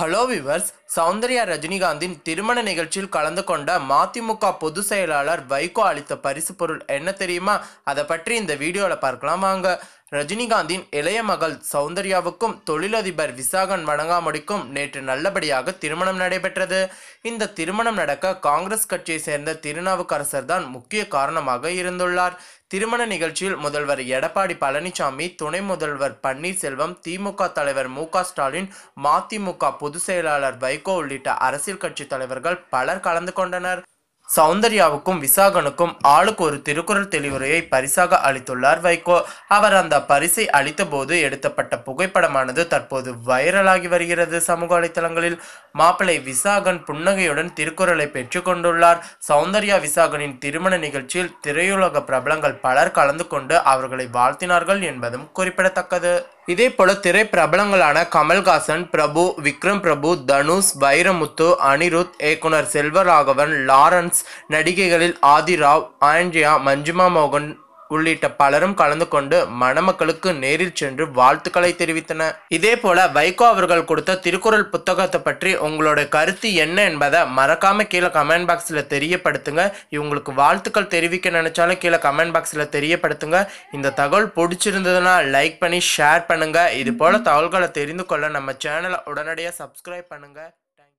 Hello viewers, Soundarya ரஜினிகாந்தின் திருமண நிகழ்ச்சியில் கலந்து கொண்ட மதிமுக பொதுச் செயலாளர் வைகோ அளித்த பரிசு பொருள் என்ன தெரியுமா? அதை பற்றி இந்த வீடியோவில் பார்க்கலாம் வாங்க. ரஜினிகாந்தின் இளைய மகள் சௌந்தர்யாவுக்கும் தொழிலதிபர் விசாகன் வணங்காமுடிக்கும் நேற்று நல்லபடியாக திருமணம் நடைபெற்றது. இந்த திருமணம் நடக்க காங்கிரஸ் கட்சியை சேர்ந்த திருநாவுக்கரசர் தான் முக்கிய காரணமாக இருந்துள்ளார். திருமண நிகழ்ச்சியில் முதல்வர் எடப்பாடி பழனிசாமி, துணை முதல்வர் பன்னீர்செல்வம், திமுக தலைவர் மு.க. ஸ்டாலின், மதிமுக பொதுச் செயலாளர் வைகோ உள்ளிட்ட அரசியல் கட்சி தலைவர்கள் பலர் கலந்து கொண்டனர். சௌந்தர்யாவுக்கும் விசாகனுக்கும் ஆளுக்கு ஒரு திருக்குறள் தெளிவுரையை பரிசாக அளித்துள்ளார் வைகோ. அவர் அந்த பரிசை அளித்த போது எடுத்தப்பட்ட புகைப்படமானது தற்போது வைரலாகி வருகிறது சமூக வலைதளங்களில். மாப்பிள்ளை விசாகன் புன்னகையுடன் திருக்குறளை பெற்றுக் கொண்டுள்ளார். சௌந்தர்யா விசாகனின் திருமண நிகழ்ச்சியில் திரையுலக பிரபலங்கள் பலர் கலந்து கொண்டு அவர்களை வாழ்த்தினார்கள் என்பதும் குறிப்பிடத்தக்கது. இதேபோல திரை பிரபலங்களான கமல்ஹாசன், பிரபு, விக்ரம் பிரபு, தனுஷ், வைரமுத்து, அனிருத், இயக்குனர் செல்வராகவன், லாரன்ஸ், நடிகைகளில் ஆதிராவ், ஆண்ட்ரியா, மஞ்சிமா மோகன் உள்ளிட்ட பலரும் கலந்து கொண்டு மணமக்களுக்கு நேரில் சென்று வாழ்த்துக்களை தெரிவித்தனர். இதேபோல வைகோ அவர்கள் கொடுத்த திருக்குறள் புத்தகத்தை பற்றி உங்களோட கருத்து என்ன என்பதை மறக்காம கீழே கமெண்ட் பாக்ஸில் தெரியப்படுத்துங்க. இவங்களுக்கு வாழ்த்துக்கள் தெரிவிக்க நினைச்சாலும் கீழே கமெண்ட் பாக்ஸில் தெரியப்படுத்துங்க. இந்த தகவல் பிடிச்சிருந்ததுன்னா லைக் பண்ணி ஷேர் பண்ணுங்க. இது போல தகவல்களை தெரிந்து கொள்ள நம்ம சேனலை உடனடியாக சப்ஸ்கிரைப் பண்ணுங்க.